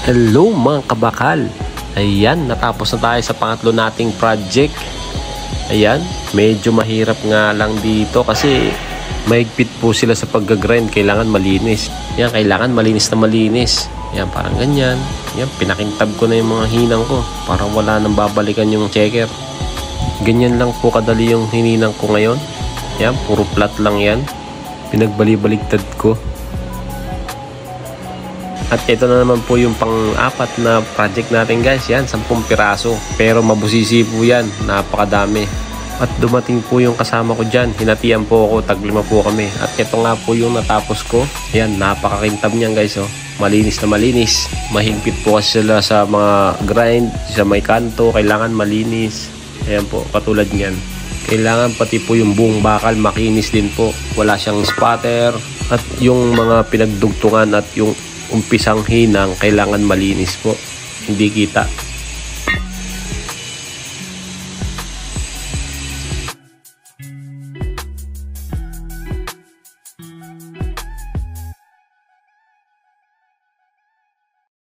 Hello mga kabakal. Ayan, natapos na tayo sa pangatlo nating project. Ayan, medyo mahirap nga lang dito kasi mahigpit po sila sa pag-grind. Kailangan malinis. Ayan, kailangan malinis na malinis. Ayan, parang ganyan. Ayan, pinakintab ko na yung mga hinang ko para wala nang babalikan yung checker. Ganyan lang po kadali yung hininang ko ngayon. Ayan, puro flat lang yan. Pinagbali-baligtad ko. At ito na naman po yung pang-apat na project natin guys. Yan, 10 piraso. Pero mabusisi po yan. Napakadami. At dumating po yung kasama ko dyan. Hinatian po ako. Tag-5 po kami. At ito nga po yung natapos ko. Yan, napakakintab niyan guys. Oh. Malinis na malinis. Mahigpit po kasi sila sa mga grind. Sa may kanto. Kailangan malinis. Ayan po, katulad niyan. Kailangan pati po yung buong bakal makinis din po. Wala siyang spatter. At yung mga pinagdugtungan at yung umpisang hinang kailangan malinis po, hindi kita.